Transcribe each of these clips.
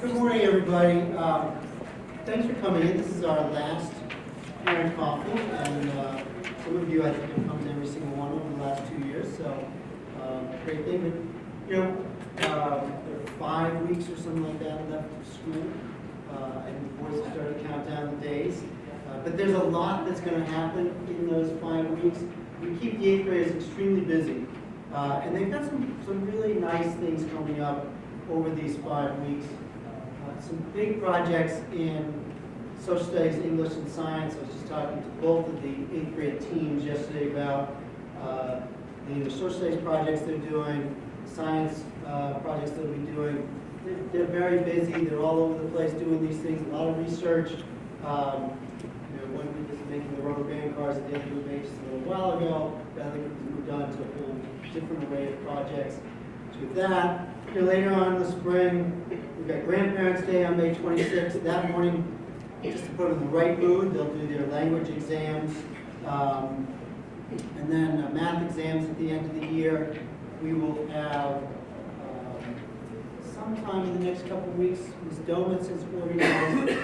Good morning, everybody. Thanks for coming in. This is our last parent coffee, and some of you, I think, have come to every single one over the last 2 years, so great thing. But, you know, there are 5 weeks or something like that left of school, and the boys have started to count down the days. But there's a lot that's going to happen in those 5 weeks. We keep the 8th graders extremely busy, and they've got some really nice things coming up over these 5 weeks. Some big projects in social studies, English, and science. I was just talking to both of the 8th grade teams yesterday about the social studies projects they're doing, science projects they'll be doing. They're very busy. They're all over the place doing these things. A lot of research. One group is making the rubber band cars that the other group made just a little while ago. The other group has moved on to a whole different array of projects. So with that, later on in the spring, we've got Grandparents' Day on May 26th. That morning, just to put them in the right mood, they'll do their language exams. And then math exams at the end of the year. We will have, sometime in the next couple of weeks, Ms. Domitz has organized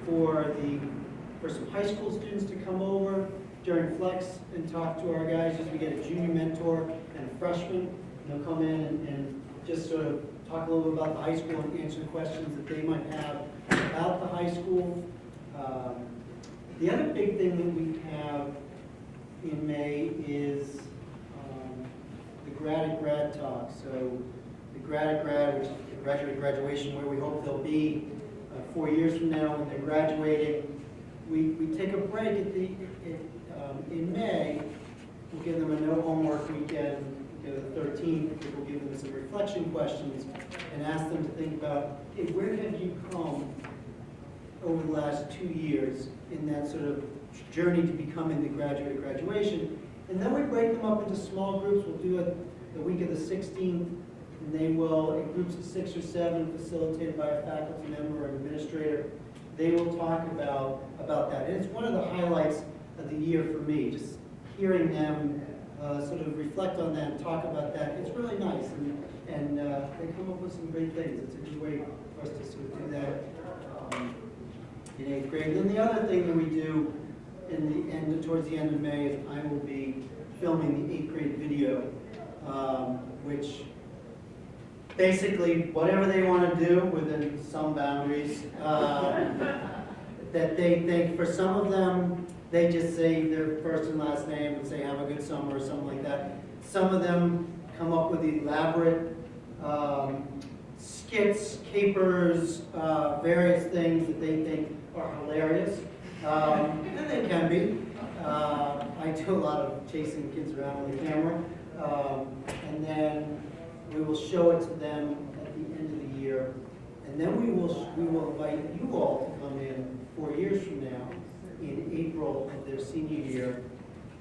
for some high school students to come over during Flex and talk to our guys. Just we get a junior mentor and a freshman. They'll come in and just sort of talk a little bit about the high school and answer questions that they might have about the high school. The other big thing that we have in May is the Grad talk. So the Grad, which is the graduation, where we hope they'll be 4 years from now when they're graduating. We take a break in May. We'll give them a no homework weekend, the 13th. We'll give them some reflection questions and ask them to think about, hey, where have you come over the last 2 years in that sort of journey to becoming the graduation. And then we break them up into small groups. We'll do it the week of the 16th, and they will, in groups of 6 or 7, facilitated by a faculty member or an administrator, they will talk about that. And it's one of the highlights of the year for me, just hearing them sort of reflect on that and talk about that. It's really nice, and they come up with some great things. It's a good way for us to sort of do that in 8th grade. And then the other thing that we do towards the end of May is I will be filming the 8th grade video, which basically whatever they want to do within some boundaries, that they think, for some of them, they just say their first and last name and say have a good summer or something like that. Some of them come up with elaborate skits, capers, various things that they think are hilarious. And they can be. I do a lot of chasing kids around with a camera. And then we will show it to them at the end of the year. And then we will invite you all to come in 4 years from now, in April of their senior year,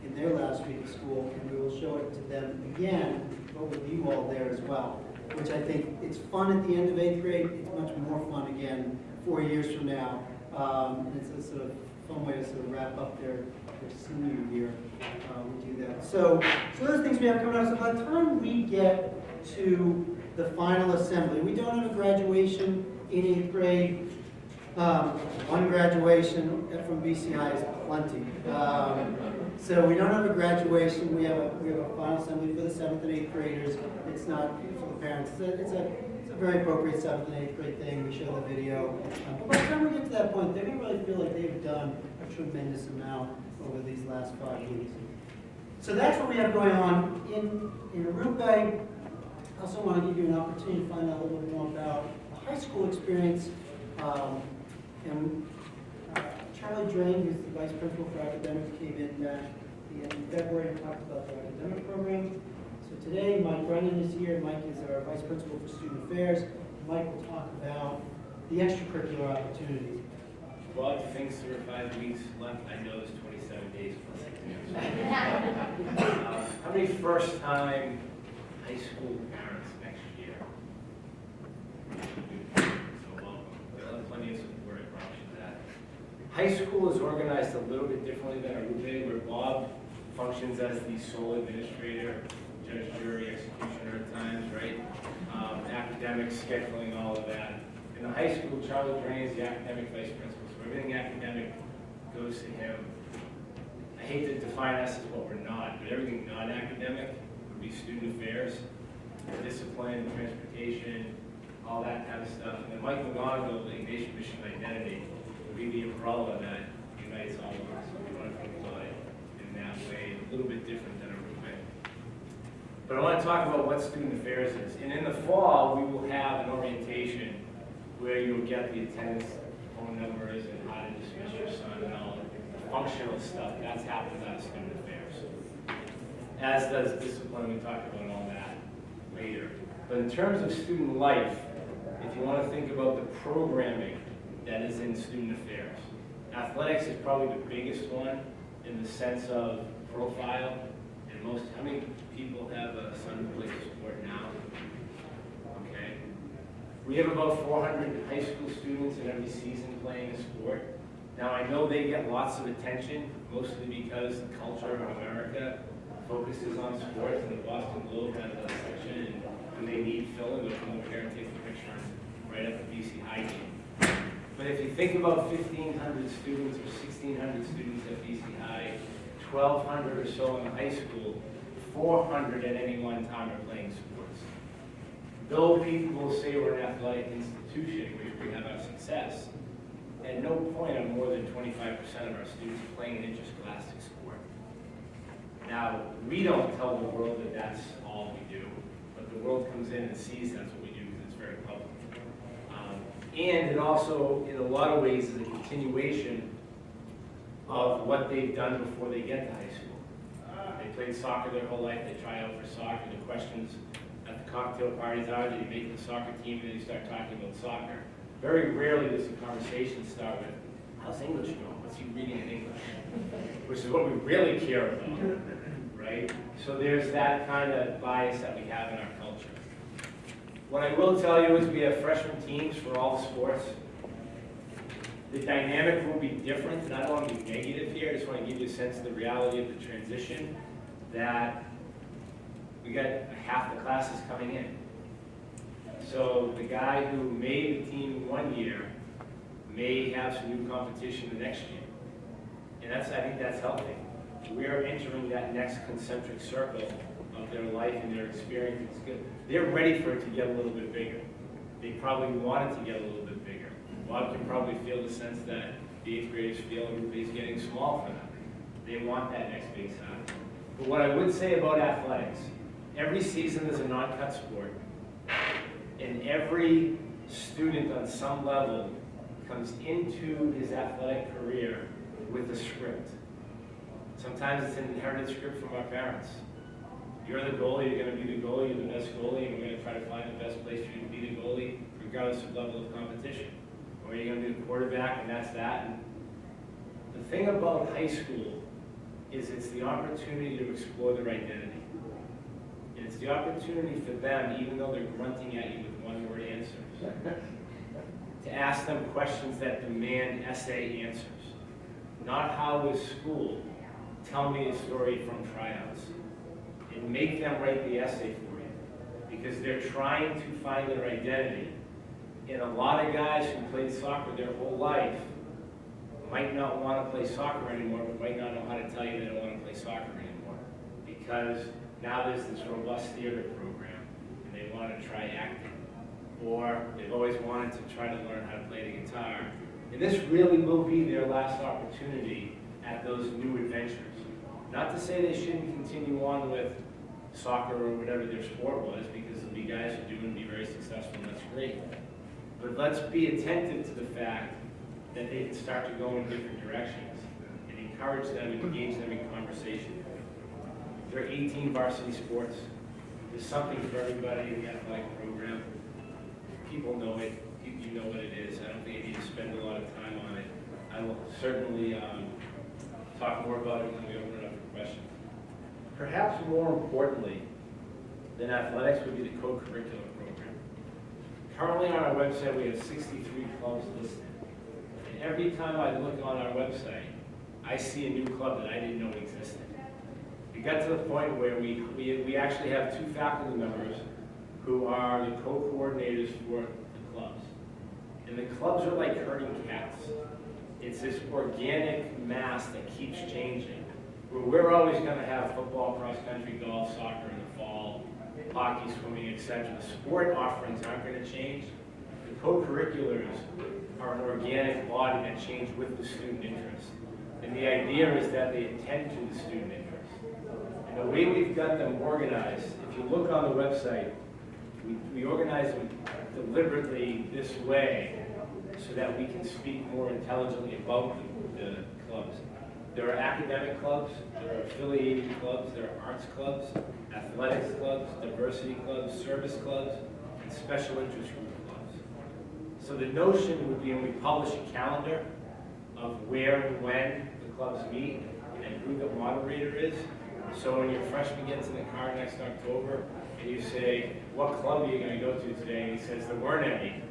in their last week of school, and we will show it to them again, but with you all there as well. Which I think it's fun at the end of 8th grade. It's much more fun again 4 years from now. And it's a sort of fun way to sort of wrap up their senior year. We do that. So those things we have coming up. So by the time we get to the final assembly, we don't have a graduation in 8th grade. One graduation from BCI is plenty. So we don't have a graduation. We have a final assembly for the 7th and 8th graders. It's not for the parents. It's a very appropriate 7th and 8th grade thing. We show the video. But by the time we get to that point, they're going to really feel like they've done a tremendous amount over these last 5 weeks. So that's what we have going on in Arupe. I also want to give you an opportunity to find out a little bit more about the high school experience. And Charlie Drain, who's the vice principal for academics, came in back at the end of February and talked about the academic program. So today, Mike Brennan is here. Mike is our vice principal for student affairs. Mike will talk about the extracurricular opportunities. Well, to think there are 5 weeks left, I know there's 27 days plus exams. How many first-time high school parents next year? So welcome. We'll have plenty of support, I promise you that. High school is organized a little bit differently than Arupe, where Bob functions as the sole administrator, judge, jury, executioner at times, right? Academics, scheduling, all of that. In the high school, Charlie Drain is the academic vice principal, so everything academic goes to him. I hate to define us as what we're not, but everything non-academic would be student affairs, discipline, transportation, all that kind of stuff. And then Mike McGonigal, the Ignatian Mission Identity, would be the umbrella that unites all of us. So we want to think about it in that way, a little bit different than a roommate. But I want to talk about what student affairs is. And in the fall, we will have an orientation where you'll get the attendance phone numbers and how to dismiss your son and all the functional stuff. That's happening out of student affairs. As does discipline, we talked about all that later. But in terms of student life, if you want to think about the programming that is in student affairs, athletics is probably the biggest one in the sense of profile. And most, how many people have a son who plays a sport now? Okay. We have about 400 high school students in every season playing a sport. Now I know they get lots of attention, mostly because the culture of America focuses on sports, and the Boston Globe has a section, and when they need filling, they'll come over here and take a picture right at the BC High game. But if you think about 1,500 students or 1,600 students at BC High, 1,200 or so in the high school, 400 at any one time are playing sports. Though people will say we're an athletic institution, we have our success, at no point are more than 25% of our students playing an interscholastic sport. Now, we don't tell the world that that's all we do, but the world comes in and sees that's what we do because it's very public. And it also, in a lot of ways, is a continuation of what they've done before they get to high school. They played soccer their whole life, they try out for soccer, the questions at the cocktail parties are, did you make the soccer team, and then you start talking about soccer. Very rarely does the conversation start with, how's English going? What's he reading in English? Which is what we really care about, right? So there's that kind of bias that we have in our culture. What I will tell you is we have freshman teams for all the sports. The dynamic will be different, and I don't want to be negative here. I just want to give you a sense of the reality of the transition, that we got half the classes coming in. So the guy who made the team one year may have some new competition the next year. And I think that's healthy. We're entering that next concentric circle of their life and their experience. It's good. They're ready for it to get a little bit bigger. They probably want it to get a little bit bigger. Bob can probably feel the sense that the 8th graders feel everybody's getting small for them. They want that next big size. But what I would say about athletics, every season is a non-cut sport. And every student on some level comes into his athletic career with a script. Sometimes it's an inherited script from our parents. You're the goalie, you're going to be the goalie, you're the best goalie, and we're going to try to find the best place for you to be the goalie, regardless of level of competition. Or you're going to be the quarterback, and that's that. And the thing about high school is it's the opportunity to explore their identity. And it's the opportunity for them, even though they're grunting at you with one-word answers, to ask them questions that demand essay answers. Not how was school, tell me a story from tryouts. And make them write the essay for you. Because they're trying to find their identity. And a lot of guys who played soccer their whole life might not want to play soccer anymore, but might not know how to tell you they don't want to play soccer anymore. Because now there's this robust theater program, and they want to try acting. Or they've always wanted to try to learn how to play the guitar. And this really will be their last opportunity at those new adventures. Not to say they shouldn't continue on with soccer or whatever their sport was, because there'll be guys who do and be very successful, and that's great. But let's be attentive to the fact that they can start to go in different directions and encourage them and engage them in conversation. There are 18 varsity sports. There's something for everybody in the athletic program. People know it. You know what it is. I don't think I need to spend a lot of time on it. I will certainly talk more about it when we open it up for questions. Perhaps more importantly than athletics would be the co-curricular program. Currently on our website we have 63 clubs listed. And every time I look on our website, I see a new club that I didn't know existed. It got to the point where we actually have 2 faculty members who are the co-coordinators for the clubs. And the clubs are like herding cats. It's this organic mass that keeps changing. Where we're always going to have football, cross-country, golf, soccer in the fall, hockey, swimming, etc. The sport offerings aren't going to change. The co-curriculars are an organic body that change with the student interest. And the idea is that they attend to the student interest. And the way we've got them organized, if you look on the website, we organize them deliberately this way so that we can speak more intelligently about the clubs. There are academic clubs, there are affiliated clubs, there are arts clubs, athletics clubs, diversity clubs, service clubs, and special interest group clubs. So the notion would be when we publish a calendar of where and when the clubs meet and who the moderator is. So when your freshman gets in the car next October and you say, what club are you going to go to today? And he says, there weren't any.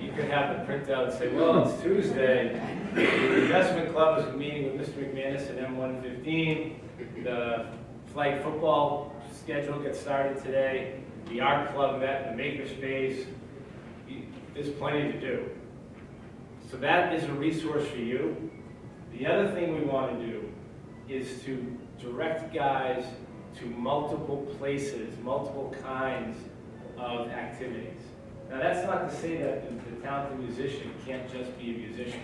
You could have the printout and say, well, it's Tuesday. The investment club is meeting with Mr. McManus at M115. The flag football schedule gets started today. The art club met in the makerspace. There's plenty to do. So that is a resource for you. The other thing we want to do is to direct guys to multiple places, multiple kinds of activities. Now that's not to say that the talented musician can't just be a musician,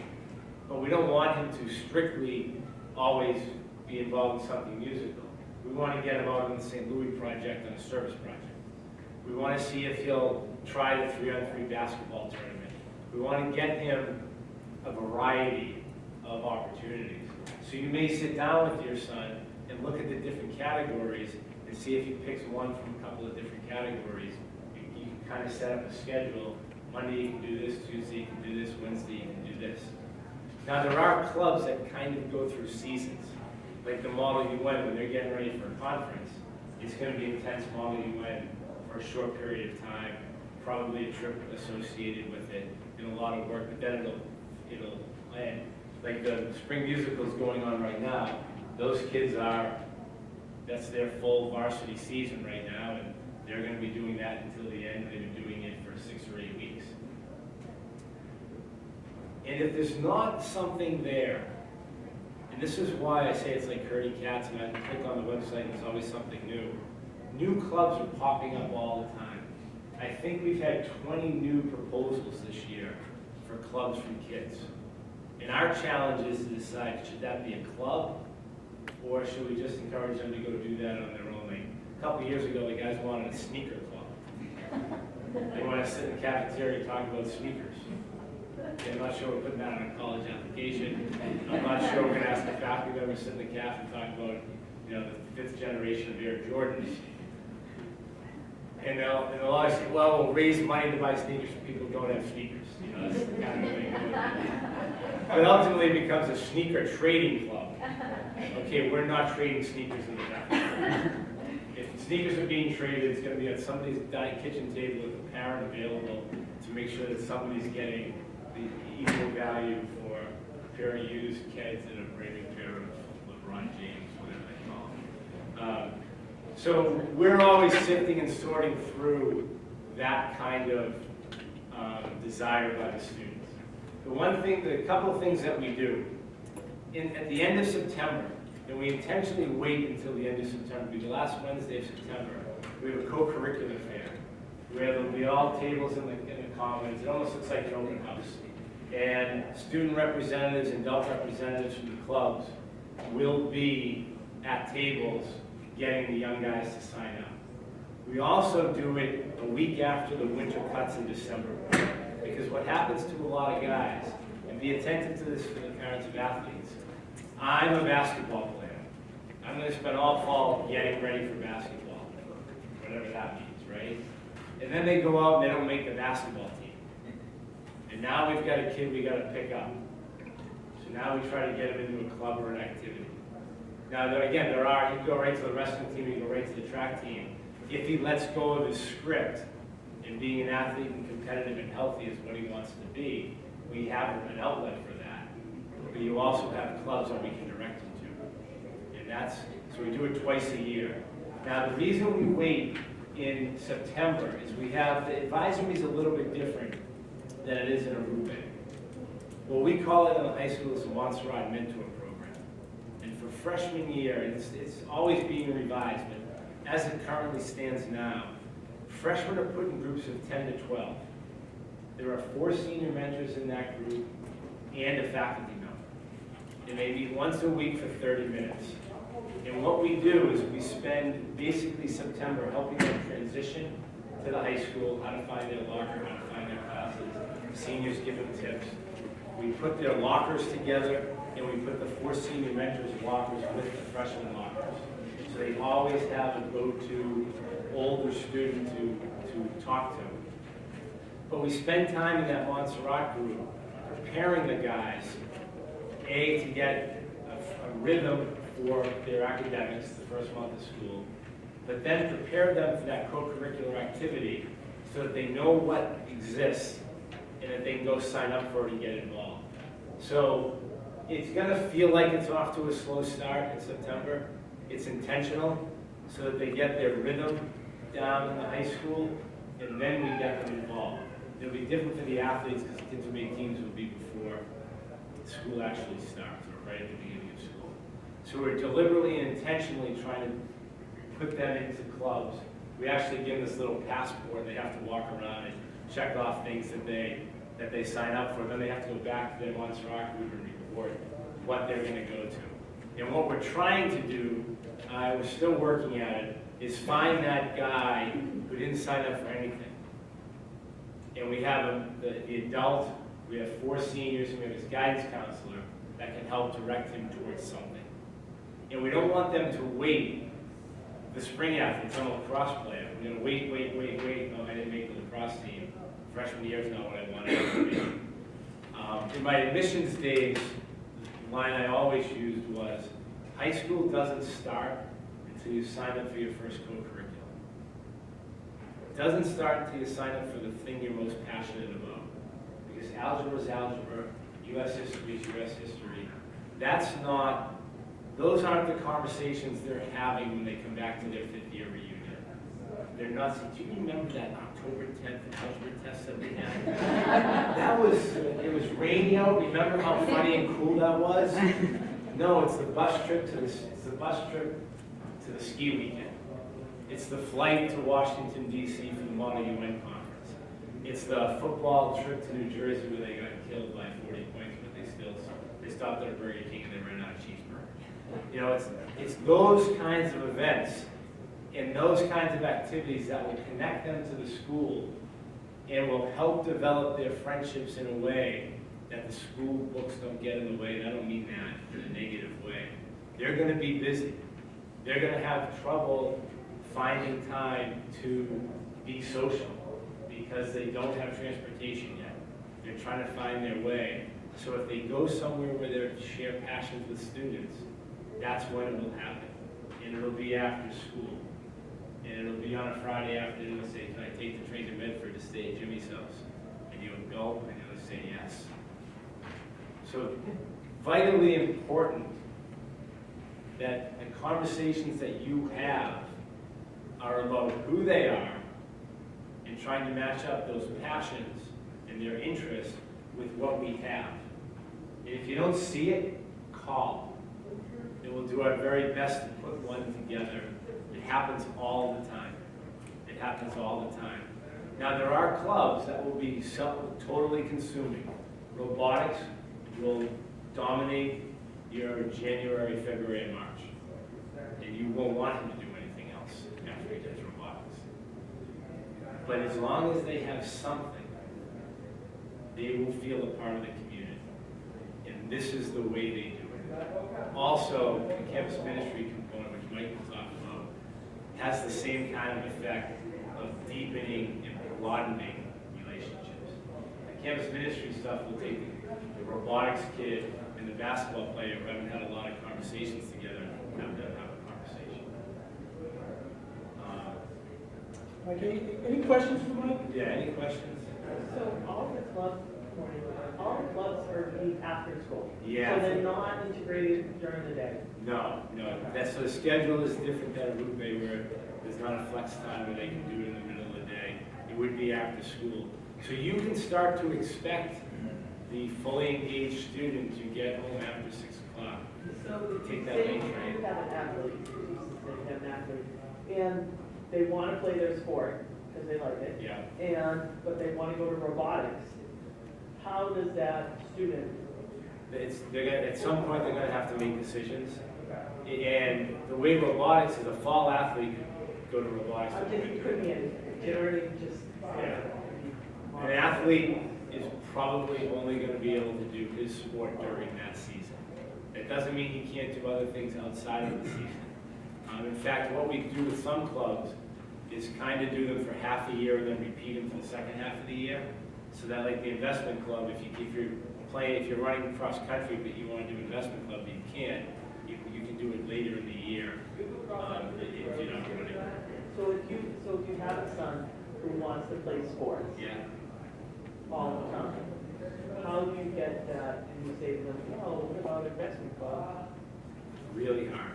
but we don't want him to strictly always be involved in something musical. We want to get him out on the St. Louis project and a service project. We want to see if he'll try the 3-on-3 basketball tournament. We want to get him a variety of opportunities. So you may sit down with your son and look at the different categories and see if he picks one from a couple of different categories. You can kind of set up a schedule. Monday you can do this, Tuesday you can do this, Wednesday you can do this. Now there are clubs that kind of go through seasons, like the Model UN when they're getting ready for a conference. It's going to be intense Model UN for a short period of time, probably a trip associated with it, and a lot of work, but then it'll end. Like the spring musicals going on right now, those kids that's their full varsity season right now, and they're going to be doing that until the end. They've been doing it for 6 or 8 weeks. And if there's not something there, and this is why I say it's like herding cats, and I click on the website and there's always something new. New clubs are popping up all the time. I think we've had 20 new proposals this year for clubs from kids. And our challenge is to decide, should that be a club, or should we just encourage them to go do that on their own? Like, a couple years ago, the guys wanted a sneaker club. They want to sit in the cafeteria and talk about sneakers. I'm not sure we're putting that on a college application. I'm not sure we're going to ask the faculty members to sit in the caf and talk about, the 5th generation of Air Jordans. And they'll always say, well, we'll raise money to buy sneakers for people who don't have sneakers. That's the kind of thing. But ultimately it becomes a sneaker trading club. Okay, we're not trading sneakers in the back. If sneakers are being traded, it's going to be at somebody's kitchen table with a parent available to make sure that somebody's getting the equal value for a pair of used Keds and a brand new pair of LeBron James, whatever they call them. So we're always sifting and sorting through that kind of desire by the students. The couple of things that we do, at the end of September, and we intentionally wait until the end of September, because the last Wednesday of September, we have a co-curricular fair, where there'll be all tables in the commons. It almost looks like an open house. And student representatives and adult representatives from the clubs will be at tables getting the young guys to sign up. We also do it a week after the winter cuts in December. Because what happens to a lot of guys, and be attentive to this for the parents of athletes, I'm a basketball player. I'm going to spend all fall getting ready for basketball, whatever that means, right? And then they go out and they don't make the basketball team. And now we've got a kid we got to pick up. So now we try to get him into a club or an activity. Now, you can go right to the wrestling team, you can go right to the track team. If he lets go of his script, and being an athlete and competitive and healthy is what he wants to be, we have an outlet for that. But you also have clubs that we can direct him to. And so we do it twice a year. Now the reason we wait in September is we have, the advisory is a little bit different than it is in a Route A. What we call it in the high school is a Montserrat Mentor Program. And for freshman year, it's always being revised, but as it currently stands now, freshmen are put in groups of 10 to 12. There are 4 senior mentors in that group and a faculty member. And they meet once a week for 30 minutes. And what we do is we spend basically September helping them transition to the high school, how to find their locker, how to find their classes. Seniors give them tips. We put their lockers together, and we put the 4 senior mentors' lockers with the freshman lockers. So they always have a go-to older student to talk to. But we spend time in that Montserrat group preparing the guys, A, to get a rhythm for their academics the first month of school, but then prepare them for that co-curricular activity so that they know what exists and that they can go sign up for it and get involved. So it's going to feel like it's off to a slow start in September. It's intentional so that they get their rhythm down in the high school, and then we get them involved. It'll be different for the athletes because the kids who make teams will be before school actually starts, or right at the beginning of school. So we're deliberately and intentionally trying to put them into clubs. We actually give them this little passport. They have to walk around and check off things that they sign up for. Then they have to go back to their Montserrat group and report what they're going to go to. And what we're trying to do, we're still working at it, is find that guy who didn't sign up for anything. And we have the adult, we have 4 seniors, and we have his guidance counselor that can help direct him towards something. And we don't want them to wait. The spring athletes, I'm a lacrosse player. We're going to wait. Oh, I didn't make the lacrosse team. Freshman year is not what I wanted to be. In my admissions days, the line I always used was, high school doesn't start until you sign up for your first co-curriculum. It doesn't start until you sign up for the thing you're most passionate about. Because algebra is algebra, US history is US history. Those aren't the conversations they're having when they come back to their 5th year reunion. They're not saying, do you remember that October 10th algebra test that we had? It was rainy out. Remember how funny and cool that was? No, it's the bus trip to the ski weekend. It's the flight to Washington, D.C. for the Model UN conference. It's the football trip to New Jersey where they got killed by 40 points, but they stopped at a Burger King and they ran out of cheeseburger. You know, it's those kinds of events and those kinds of activities that will connect them to the school and will help develop their friendships in a way that the school books don't get in the way. And I don't mean that in a negative way. They're going to be busy. They're going to have trouble finding time to be social because they don't have transportation yet. They're trying to find their way. So if they go somewhere where they share passions with students, that's when it will happen. And it'll be after school. And it'll be on a Friday afternoon and say, can I take the train to Medford to stay at Jimmy's house? And you would go and you'll say yes. So vitally important that the conversations that you have are about who they are and trying to match up those passions and their interests with what we have. And if you don't see it, call. And we'll do our very best to put one together. It happens all the time. It happens all the time. Now there are clubs that will be totally consuming. Robotics will dominate your January, February, and March. And you won't want him to do anything else after he does robotics. But as long as they have something, they will feel a part of the community. And this is the way they do it. Also, the campus ministry component, which Mike will talk about, has the same kind of effect of deepening and broadening relationships. The campus ministry stuff will take the robotics kid and the basketball player who haven't had a lot of conversations together and have them have a conversation. Any questions for Mike? Yeah, any questions? So all the clubs are meet after school? Yeah. So they're not integrated during the day? No. So the schedule is different than a Route A where there's not a flex time where they can do it in the middle of the day. It would be after school. So you can start to expect the fully engaged student to get home after 6 o'clock. So Take that say lane train. you have an athlete, they have an athlete, and they want to play their sport because they like it, Yeah. but they want to go to robotics. How does that student? At some point, they're gonna have to make decisions. And the way robotics is, a fall athlete could go to robotics. It could be anything, generally just. Yeah. An athlete is probably only gonna be able to do his sport during that season. It doesn't mean he can't do other things outside of the season. In fact, what we do with some clubs is kind of do them for half a year and then repeat them for the second half of the year. So that, like the investment club, if you're running cross country but you want to do investment club, you can't. You can do it later in the year if you're not running. So if you have a son who wants to play sports Yeah. all the time, how do you get that and you say to them, oh, what about investment club? Really hard.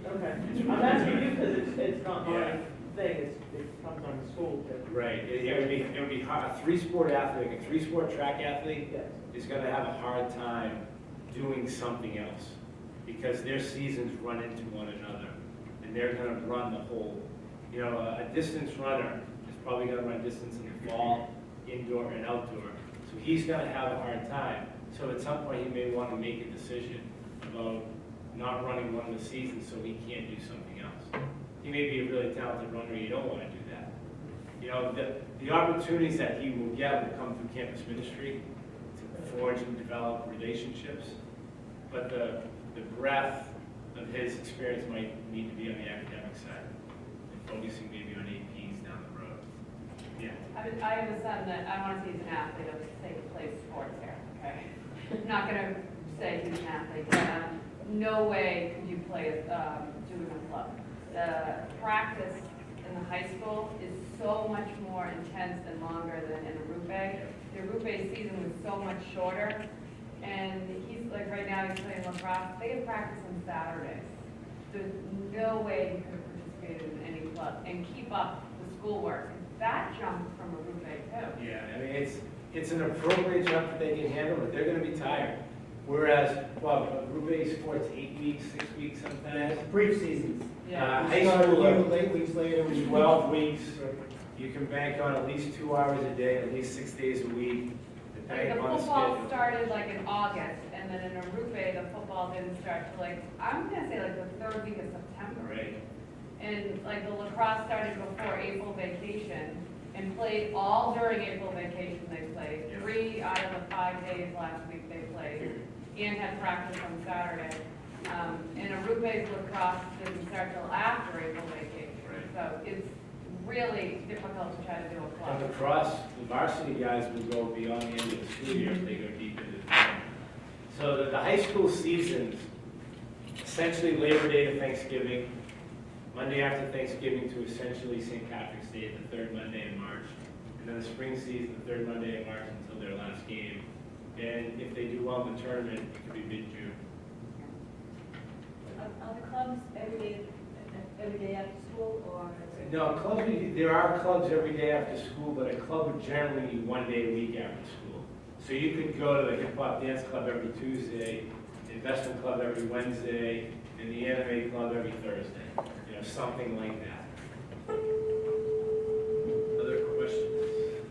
Okay, I'm asking you because it's not my Yeah. thing, it comes on the school to. Right. It would be hard. A 3-sport athlete, like a 3-sport track athlete, Yes. is going to have a hard time doing something else because their seasons run into one another, and they're going to run the whole. A distance runner is probably going to run distance in the fall, indoor and outdoor. So he's going to have a hard time. So at some point, he may want to make a decision about not running one of the seasons so he can't do something else. He may be a really talented runner, you don't want to do that. The opportunities that he will get will come through campus ministry to forge and develop relationships. But the breadth of his experience might need to be on the academic side, and focusing maybe on APs down the road. Yeah. I have a son that I want to see he's an athlete. I would say he plays sports here, okay? I'm not going to say he's an athlete, but no way could you play juvenile club. The practice in the high school is so much more intense and longer than in Arupe. The Arupe season was so much shorter, and he's like right now he's playing lacrosse. They have practice on Saturdays. There's no way he could have participated in any club and keep up the schoolwork. That jump from Arupe too. Yeah, I mean, it's an appropriate jump that they can handle, but they're going to be tired. Whereas, Arupe sports 8 weeks, 6 weeks sometimes. Brief seasons. Yeah. High school, Late weeks later. 12 weeks. You can bank on at least 2 hours a day, at least 6 days a week, Like depending the upon the football schedule. started like in August, and then in Arupe, the football didn't start till like, I'm gonna say like the 3rd week of September. Right. And like the lacrosse started before April vacation, and played all during April vacation they played. Yeah. 3 out of the 5 days last week they played, and had practice on Saturday. And Arupe's lacrosse didn't start till after April vacation. Right. So it's really difficult to try to do a On club. the cross, the varsity guys will go beyond the end of the school year if they go deep into the tournament. So the high school seasons, essentially Labor Day to Thanksgiving, Monday after Thanksgiving to essentially St. Patrick's Day, the 3rd Monday in March. And then the spring season, the 3rd Monday in March until their last game. And if they do well in the tournament, it could be mid-June. Are the clubs every day after school, or? No, there are clubs every day after school, but a club would generally be 1 day a week after school. So you could go to the hip hop dance club every Tuesday, the investment club every Wednesday, and the anime club every Thursday. Something like that. Other questions?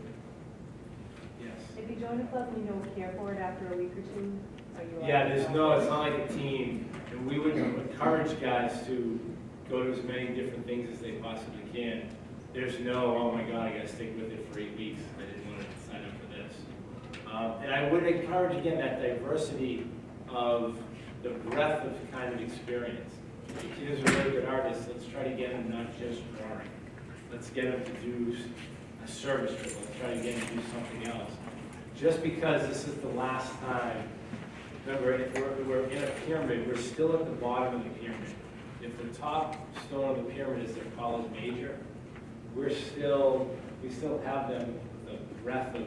Yes. If you join a club and you don't care for it after a week or two, are you? Yeah, it's not like a team, and we would encourage guys to go to as many different things as they possibly can. There's no, oh my God, I gotta stick with it for 8 weeks, I didn't want to sign up for this. And I would encourage, again, that diversity of the breadth of kind of experience. If a kid is a really good artist, let's try to get him not just drawing. Let's get him to do a service trip, let's try to get him to do something else. Just because this is the last time, remember, if we're in a pyramid, we're still at the bottom of the pyramid. If the top stone of the pyramid is their college major, we still have them the breadth of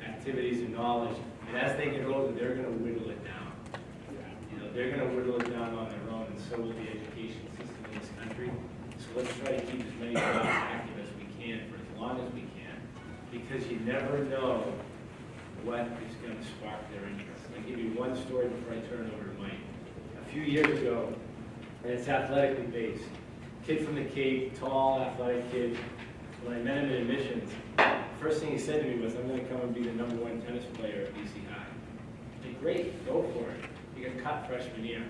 activities and knowledge. And as they get older, they're going to whittle it down. They're going to whittle it down on their own, and so will the education system in this country. So let's try to keep as many jobs active as we can for as long as we can. because you never know what is going to spark their interest. I'll give you one story before I turn it over to Mike. A few years ago, and it's athletically based, kid from the Cape, tall, athletic kid. When I met him in admissions, the first thing he said to me was, I'm going to come and be the #1 tennis player at BC High. I said, great, go for it. He got cut freshman year.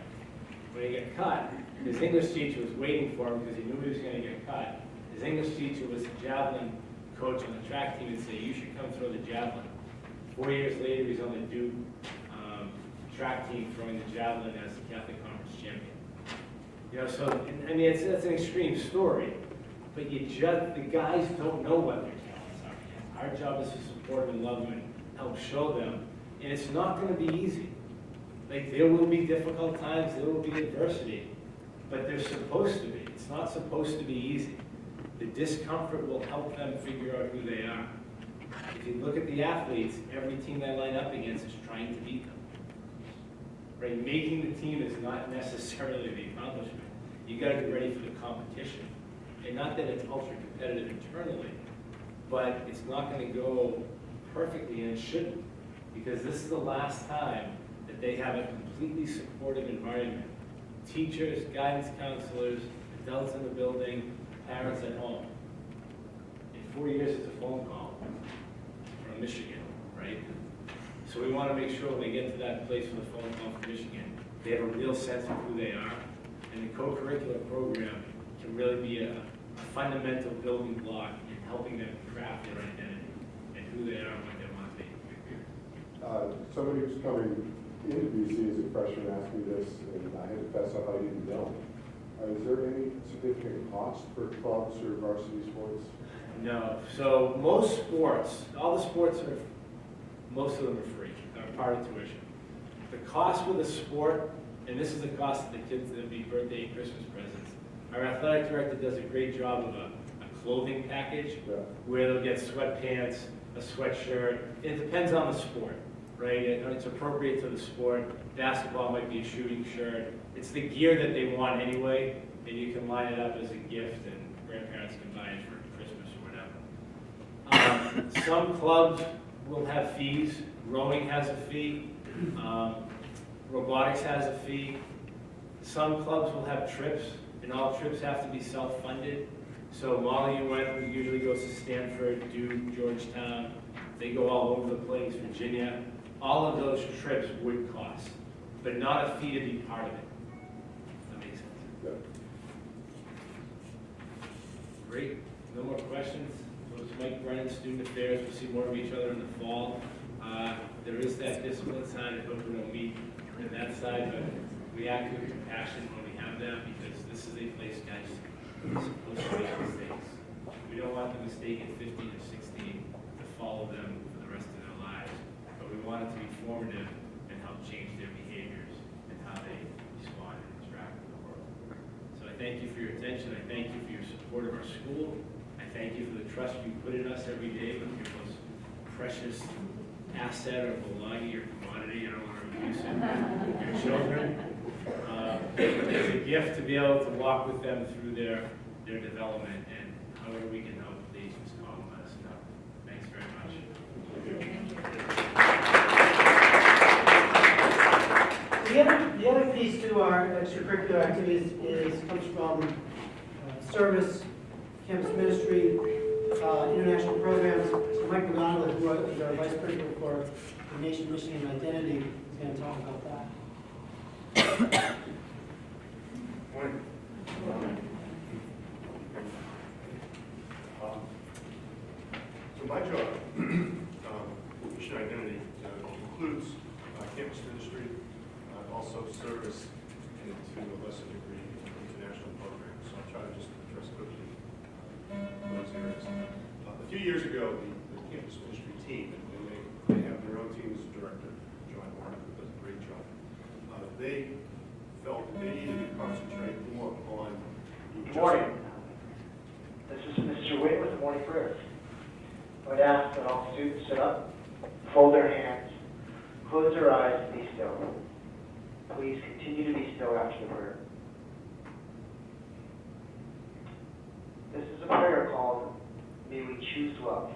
When he got cut, his English teacher was waiting for him because he knew he was going to get cut. His English teacher was the javelin coach on the track team and said, you should come throw the javelin. 4 years later, he's on the Duke track team throwing the javelin as the Catholic Conference champion. You know, so, I mean, that's an extreme story, but the guys don't know what their talents are yet. Our job is to support them and love them and help show them, and it's not going to be easy. Like, there will be difficult times, there will be adversity, but they're supposed to be. It's not supposed to be easy. The discomfort will help them figure out who they are. If you look at the athletes, every team they line up against is trying to beat them. Right? Making the team is not necessarily the accomplishment. You got to get ready for the competition. And not that it's ultra competitive internally, but it's not going to go perfectly, and it shouldn't. Because this is the last time that they have a completely supportive environment. Teachers, guidance counselors, adults in the building, parents at home. In 4 years, it's a phone call from Michigan, right? So we want to make sure when they get to that place with a phone call from Michigan, they have a real sense of who they are. And the co-curricular program can really be a fundamental building block in helping them craft their identity and who they are and what they want to be. Somebody who's coming into BC as a freshman asked me this, and I had to fess up, I didn't know. Is there any significant cost for clubs or varsity sports? No. So most sports, all the sports most of them are free, are part of tuition. The cost with a sport, and this is the cost of the kids that be birthday and Christmas presents. Our athletic director does a great job of a clothing package where they'll get sweatpants, a sweatshirt. It depends on the sport, right? It's appropriate to the sport. Basketball might be a shooting shirt. It's the gear that they want anyway, and you can line it up as a gift, and grandparents can buy it for Christmas or whatever. Some clubs will have fees. Rowing has a fee. Robotics has a fee. Some clubs will have trips, and all trips have to be self-funded. So Molly usually goes to Stanford, Duke, Georgetown. They go all over the place, Virginia. All of those trips would cost, but not a fee to be part of it. That makes sense. Yeah. Great. No more questions? It was Mike Brennan, Student Affairs. We'll see more of each other in the fall. There is that discipline side. I hope we don't meet on that side, but we act with compassion when we have that, because this is a place, guys, is supposed to make mistakes. We don't want the mistake at 15 or 16 to follow them for the rest of their lives, but we want it to be formative and help change their behaviors and how they respond and interact with the world. So I thank you for your attention. I thank you for your support of our school. I thank you for the trust you put in us every day with your most precious asset or belonging or commodity. I don't want to abuse it. Your children. It's a gift to be able to walk with them through their development, and however we can help, please just call and let us know. Thanks very much. The other piece to our extracurricular activities comes from service, campus ministry, international programs. So Mike McGonigal, who is our vice principal for the Nation Michigan Identity, is going to talk about that. Morning. So my job, Mission Identity, includes campus ministry, also service, and to a lesser degree, international programs. So I'll try to just address quickly those areas. A few years ago, the campus ministry team, and they have their own team as a director, John Warren, who does a great job. They felt that they needed to concentrate more on Good morning. This is Mr. Wade with the Morning Prayer. I would ask that all students sit up, fold their hands, close their eyes, and be still. Please continue to be still after the prayer. This is a prayer called, May We Choose Love.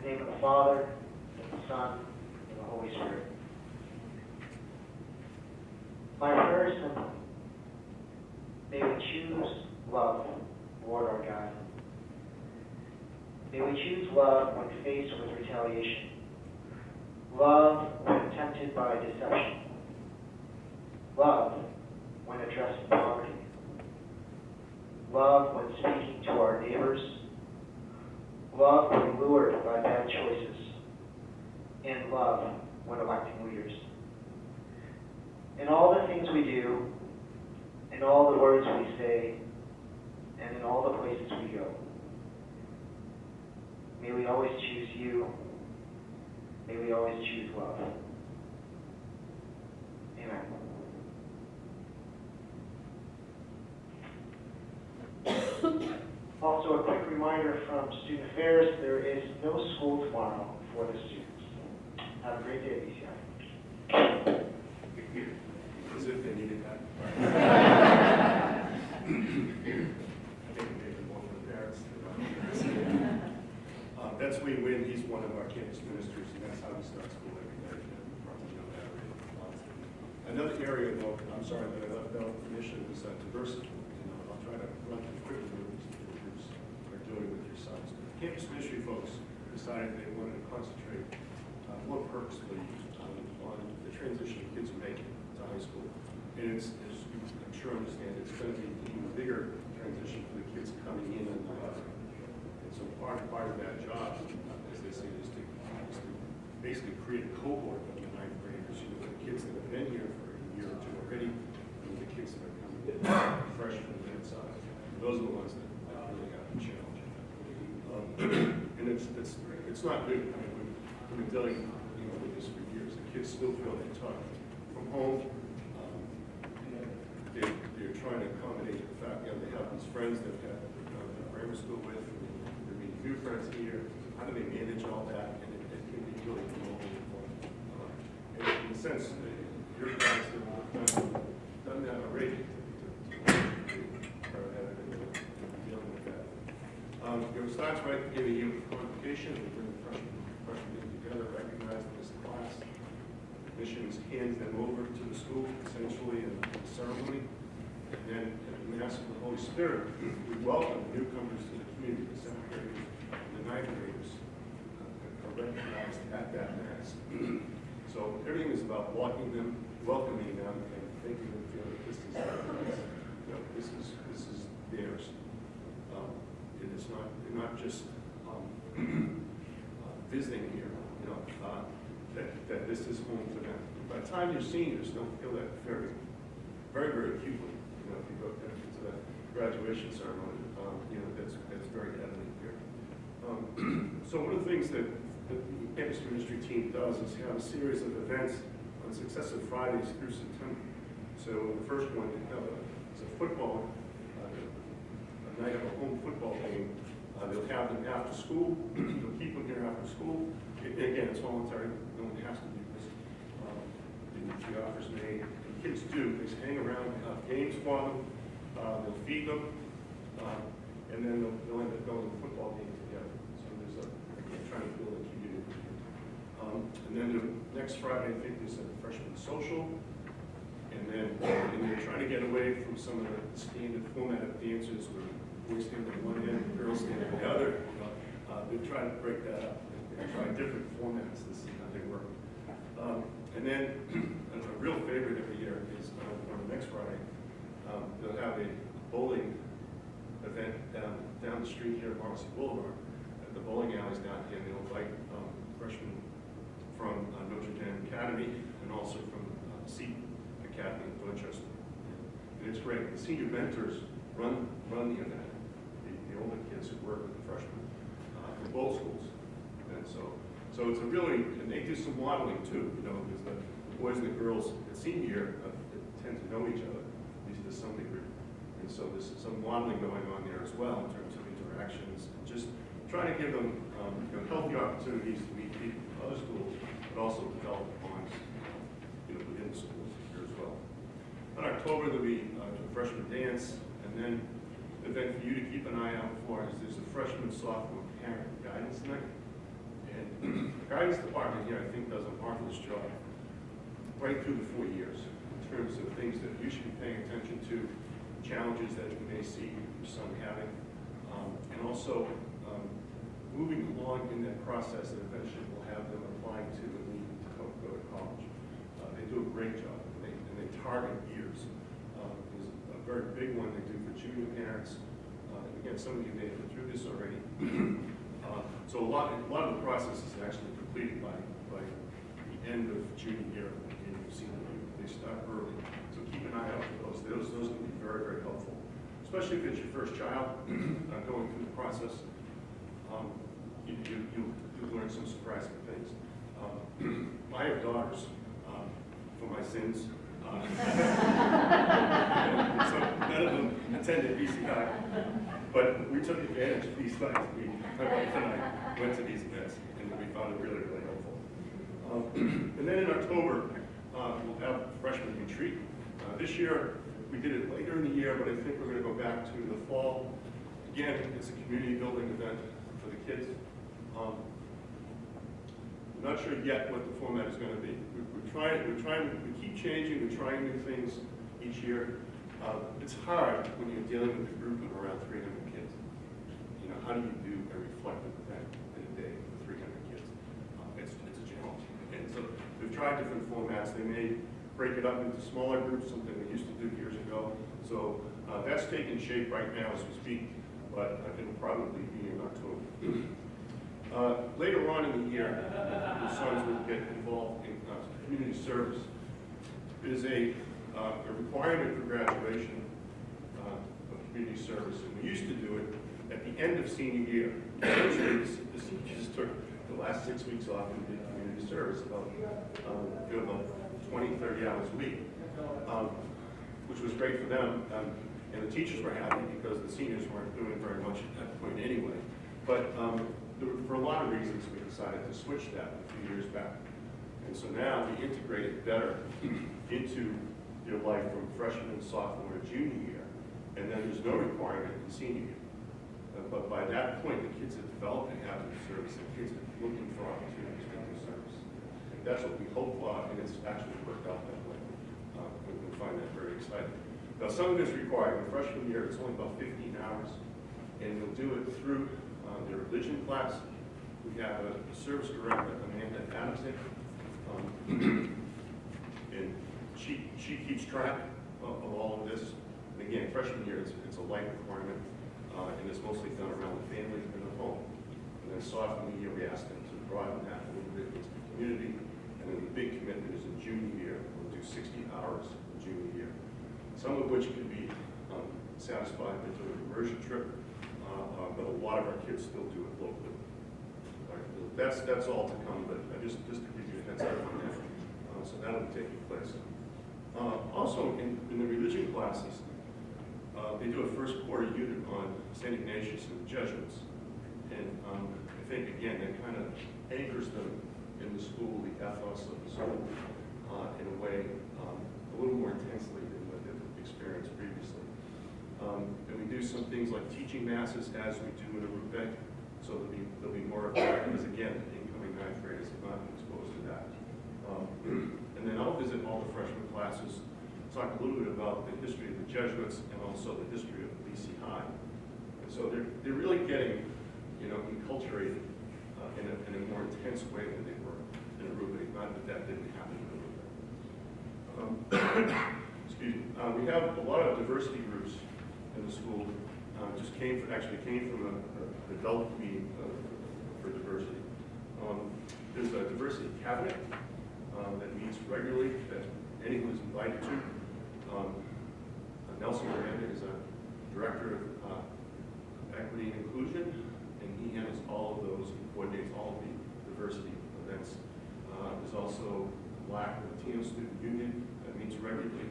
In the name of the Father, and the Son, and the Holy Spirit. My prayers are simple. May we choose love, Lord our God. May we choose love when faced with retaliation. Love when tempted by deception. Love when addressing poverty. Love when speaking to our neighbors. Love when lured by bad choices. And love when electing leaders. In all the things we do, in all the words we say, and in all the places we go, may we always choose you. May we always choose love. Amen. Also, a quick reminder from Student Affairs, there is no school tomorrow for the students. Have a great day, BCI. As if they needed that. I think maybe more for the parents. That's Win-Win. He's one of our campus ministers, and that's how we start school every day. You probably know that already. Another area, though, I'm sorry that I left out initially, was diversity. I'll try to run through quickly what these groups are doing with your sons. Campus ministry folks decided they wanted to concentrate more purposefully on the transition kids are making to high school. And it's, as I'm sure you understand, it's going to be an even bigger transition for the kids coming in and out. And so part of that job, as they say, is to basically create a cohort of the ninth graders, the kids that have been here for a year or two already, and the kids that are coming in fresh from the inside. Those are the ones that really have the challenge. And it's not good. I mean, we've been dealing with this for years. The kids still feel they're taught from home. They're trying to accommodate the fact that they have these friends that they've been grammar school with. They're meeting new friends here. How do they manage all that? And it can be really difficult. And in a sense, your guys have done that already. Dealing with that. It starts right at the beginning of the year with convocation. We bring the freshmen together, recognize them as a class. Missions hands them over to the school, essentially, in the ceremony. And then at the Mass of the Holy Spirit, we welcome newcomers to the community, the 7th graders and the 9th graders are recognized at that Mass. So everything is about welcoming them, and making them feel that this is their place. This is theirs. It is not, they're not just visiting here, that this is home for them. By the time you're seniors, don't feel that very, very, very acutely. If you go to the graduation ceremony, that's very evident here. So one of the things that the campus ministry team does is have a series of events on successive Fridays through September. So the first one is a football, a night of a home football game. They'll have them after school. They'll keep them here after school. Again, it's voluntary. No one has to do this. The offer's made. The kids do. They hang around, have games for them. They'll feed them. And then they'll end up going to the football game together. So there's trying to build a community. And then the next Friday, I think there's a freshman social. And then they're trying to get away from some of the standard format of dances where boys stand on one end, girls stand on the other. They're trying to break that up and try different formats. This is how they work. And then a real favorite every year is on the next Friday, they'll have a bowling event down the street here at Marcy Boulevard. At the bowling alleys down here, they'll invite freshmen from Notre Dame Academy and also from Seton Academy in Dorchester. And it's great. The senior mentors run the event. The older kids who work with the freshmen from both schools. And so it's a really, and they do some modeling too, because the boys and the girls at senior year tend to know each other, at least to some degree. And so there's some modeling going on there as well in terms of interactions, and just trying to give them healthy opportunities to meet people from other schools, but also develop bonds within the school here as well. In October, there'll be a freshman dance, and then the event for you to keep an eye out for is there's a freshman sophomore parent guidance night. And the guidance department here, I think, does a marvelous job right through the 4 years in terms of things that you should be paying attention to, challenges that you may see your son having, and also moving along in that process that eventually will have them applying to and need to go to college. They do a great job, and they target years. There's a very big one they do for junior parents. Again, some of you may have been through this already. So a lot of the process is actually completed by the end of junior year and the beginning of senior year. They start early, so keep an eye out for those. Those can be very, very helpful, especially if it's your first child going through the process. You'll learn some surprising things. I have daughters for my sins. So none of them attended BC High, but we took advantage of these things. My wife and I went to these events, and we found it really, really helpful. And then in October, we'll have freshman retreat. This year, we did it later in the year, but I think we're going to go back to the fall. Again, it's a community building event for the kids. I'm not sure yet what the format is going to be. We keep changing, we're trying new things each year. It's hard when you're dealing with a group of around 300 kids. You know, how do you do a reflective event in a day with 300 kids? It's a challenge. And so we've tried different formats. They may break it up into smaller groups, something we used to do years ago. So that's taking shape right now as we speak, but it'll probably be in October. Later on in the year, the sons will get involved in community service. It is a requirement for graduation of community service, and we used to do it at the end of senior year. Usually, the seniors took the last 6 weeks off and did community service, about 20, 30 hours a week, which was great for them. And the teachers were happy because the seniors weren't doing very much at that point anyway. But for a lot of reasons, we decided to switch that a few years back. And so now we integrate it better into your life from freshman, sophomore, to junior year. And then there's no requirement in senior year. But by that point, the kids are developing habits of service, and kids are looking for opportunities to do service. And that's what we hope for, and it's actually worked out that way. We find that very exciting. Now, some of it's required. In freshman year, it's only about 15 hours, and we'll do it through their religion class. We have a service director, Amanda Adamson, and she keeps track of all of this. And again, freshman year, it's a light requirement, and it's mostly done around the family and the home. And then sophomore year, we ask them to broaden that a little bit into the community. And then the big commitment is in junior year. We'll do 60 hours in junior year, some of which can be satisfied with an immersion trip, but a lot of our kids still do it locally. That's all to come, but just to give you a heads up on that. So that'll be taking place. Also, in the religion classes, they do a first quarter unit on St. Ignatius and the Jesuits. And I think, again, that kind of anchors them in the school, the ethos of the school, in a way a little more intensely than what they've experienced previously. And we do some things like teaching masses as we do in a Rubec, so there'll be more of that, because again, incoming ninth graders have not been exposed to that. And then I'll visit all the freshman classes, talk a little bit about the history of the Jesuits and also the history of BC High. And so they're really getting, enculturated in a more intense way than they were in a Rubec. Not that didn't happen in a Rubec. Excuse me. We have a lot of diversity groups in the school. Actually came from an adult meeting for diversity. There's a diversity cabinet that meets regularly, that anyone is invited to. Nelson Miranda is a director of equity and inclusion, and he handles all of those and coordinates all of the diversity events. There's also Black and Latino Student Union that meets regularly.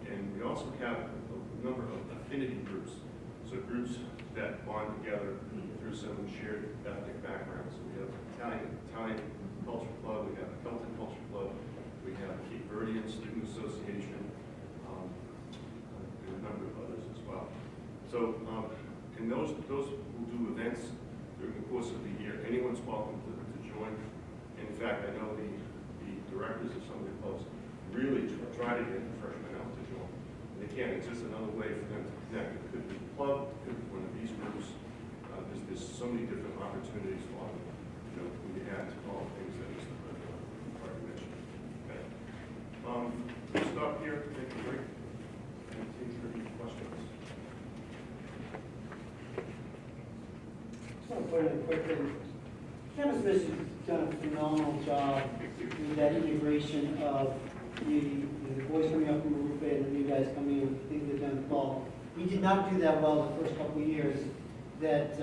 And we also have a number of affinity groups, so groups that bond together through some shared ethnic backgrounds. So we have Italian Culture Club, we have the Celtic Culture Club, we have Cape Verdean Student Association, and a number of others as well. So, and those will do events during the course of the year. Anyone's welcome to join. In fact, I know the directors of some of the clubs really try to get the freshmen out to join. And again, it's just another way for them to connect. It could be a club, it could be one of these groups. There's so many different opportunities for them, when you add to all the things that Mr. Carter mentioned. Okay. We'll stop here, take a break, and take any questions. Just want to put in a quick thing. Campus Vision has done a phenomenal job with that integration of the boys coming up from Aruba and the new guys coming in, things they've done in the fall. We did not do that well the first couple of years that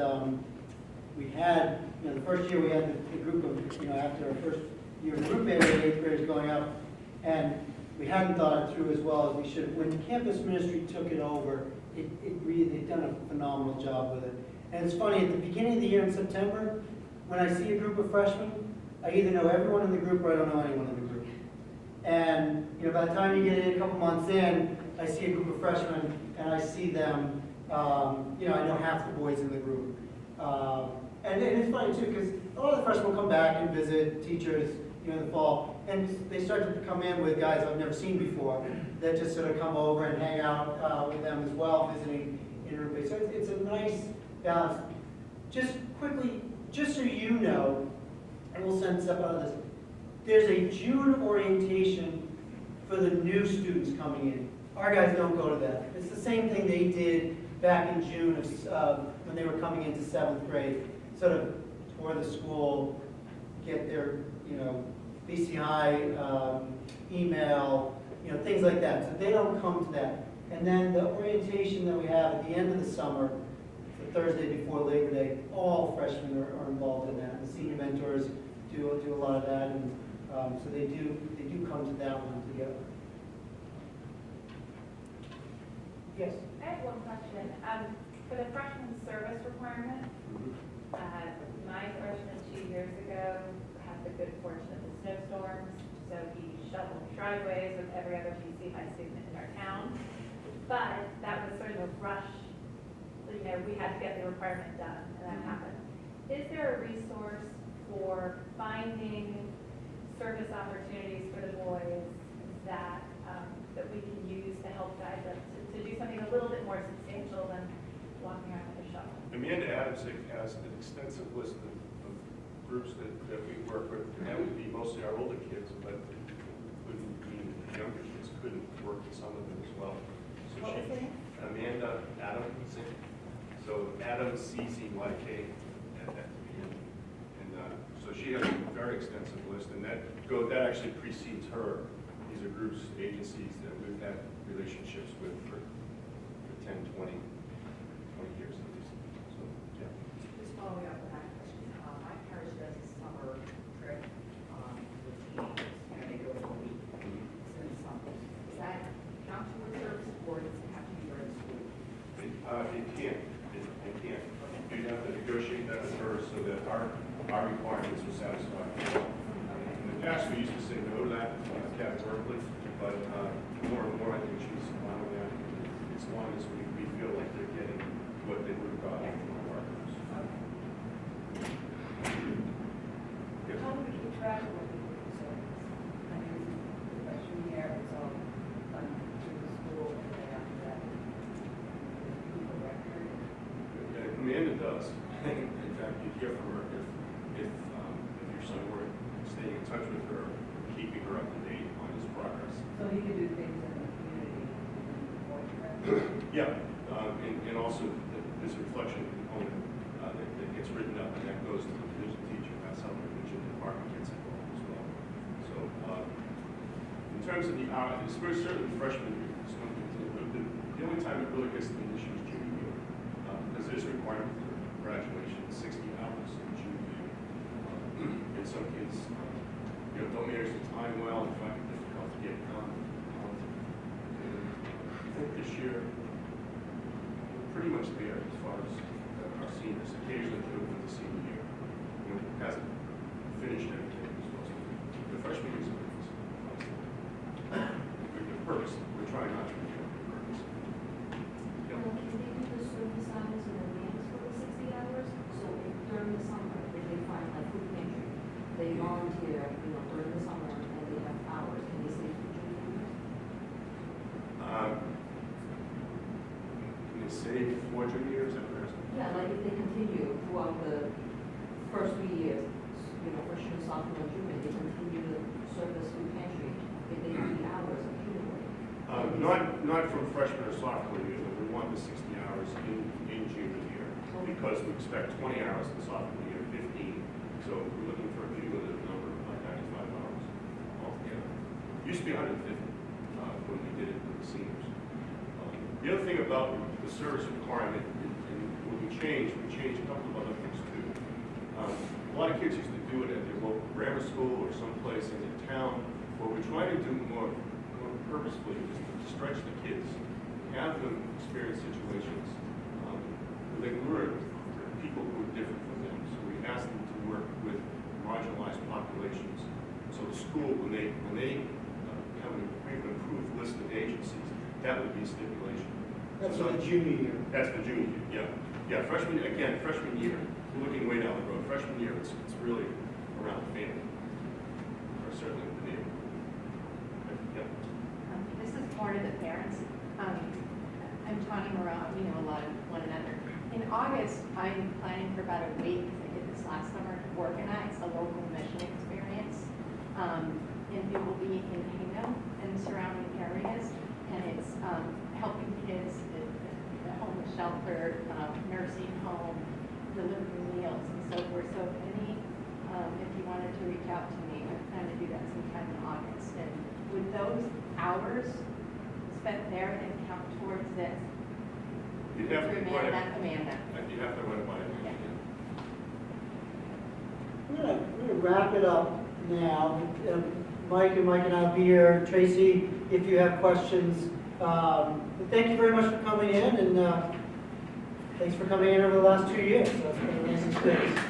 we had, the first year we had the group of, after our first year of group 8th graders going up, and we hadn't thought it through as well as we should. When campus ministry took it over, they've done a phenomenal job with it. And it's funny, at the beginning of the year in September, when I see a group of freshmen, I either know everyone in the group or I don't know anyone in the group. And by the time you get in a couple months in, I see a group of freshmen and I see them, I know half the boys in the group. And it's funny too, because a lot of the freshmen will come back and visit teachers, in the fall, and they start to come in with guys I've never seen before that just sort of come over and hang out with them as well, visiting in Aruba. So it's a nice balance. Just quickly, just so you know, and we'll send stuff out of this, there's a June orientation for the new students coming in. Our guys don't go to that. It's the same thing they did back in June of when they were coming into 7th grade, sort of tour the school, get their, BCI, email, things like that. So they don't come to that. And then the orientation that we have at the end of the summer, the Thursday before Labor Day, all freshmen are involved in that. The senior mentors do a lot of that, and so they do come to that one together. Yes. I have one question. For the freshman service requirement, my freshman 2 years ago had the good fortune of the snowstorms, so he shoveled driveways with every other BC high student in our town. But that was sort of a rush. We had to get the requirement done, and that happened. Is there a resource for finding service opportunities for the boys that we can use to help guide them to do something a little bit more substantial than walking around with a shovel? Amanda Adams has an extensive list of groups that we work with. And that would be mostly our older kids, but it wouldn't mean the younger kids couldn't work with some of them as well. So What was the name? Amanda Adams. So Adams, CZYK at the end. And so she has a very extensive list, and that actually precedes her. These are groups, agencies that we've had relationships with for 10, 20 years at least. So, yeah. Just following up on that question, my parish does a summer trip with teens, they go for a week, it's in the summer. Does that count towards service, or does it have to be during school? It can't. It can't. You'd have to negotiate that with her so that our requirements are satisfied. In the past, we used to say no to that categorically, but more and more I think she's allowing that as long as we feel like they're getting what they would have gotten from our partners. Yes. How do we keep track of what people do service? I mean, the freshman year, it's all done through the school, and then after that, keep a record. Amanda does. In fact, you'd hear from her if your son were staying in touch with her, keeping her up to date on his progress. So he can do things in the community, Yeah, and also there's a reflection component that gets written up, and that goes to the division teacher. That's how the division department gets involved as well. So in terms of the hours, certainly freshman year, the only time it really gets to be an issue is junior year, because there's a requirement for graduation, 60 hours in junior year. And some kids, don't manage the time well and find it difficult to get done. I think this year, we're pretty much there as far as our seniors. Occasionally, do it with the senior year. Hasn't finished anything. The freshman year is purposely. We're trying not to repeat the purpose. Can they do the service hours in advance for the 60 hours? So if during they volunteer, during the summer and they have hours, can they stay for junior? Can they save 4 junior years? Is that what you're asking? Yeah, like if they continue throughout the first 3 years, freshman, sophomore, and junior, they continue to service food pantry, if they do the hours accumulate. Not from freshman or sophomore year, but we want the 60 hours in junior year, because we expect 20 hours in sophomore year, 15. So we're looking for a cumulative number of like 95 hours altogether. Used to be 150 when we did it with the seniors. The other thing about the service requirement, and when we changed a couple of other things too. A lot of kids used to do it at their local grammar school or someplace in their town. What we're trying to do more purposefully is to stretch the kids, have them experience situations where they learn people who are different from them. So we ask them to work with marginalized populations. So the school, when they have an approved list of agencies, that would be a stipulation. That's for the junior year. That's the junior year, yeah. Freshman year, we're looking way down the road. Freshman year, it's really around the family, or certainly the neighborhood. Yeah. This is more to the parents. I'm Tawny Moreau, we know a lot of one another. In August, I'm planning for about a week, because I did this last summer, to organize a local mission experience. And it will be in Hingham and surrounding areas, and it's helping kids at the homeless shelter, nursing home, delivering meals and so forth. So if you wanted to reach out to me, I plan to do that sometime in August. And would those hours spent there then count towards this? You'd have to run it. Amanda. You have to run it by Amanda. We're gonna wrap it up now. Mike and I'll be here. Tracy, if you have questions. But thank you very much for coming in, and thanks for coming in over the last 2 years. That's been an amazing experience.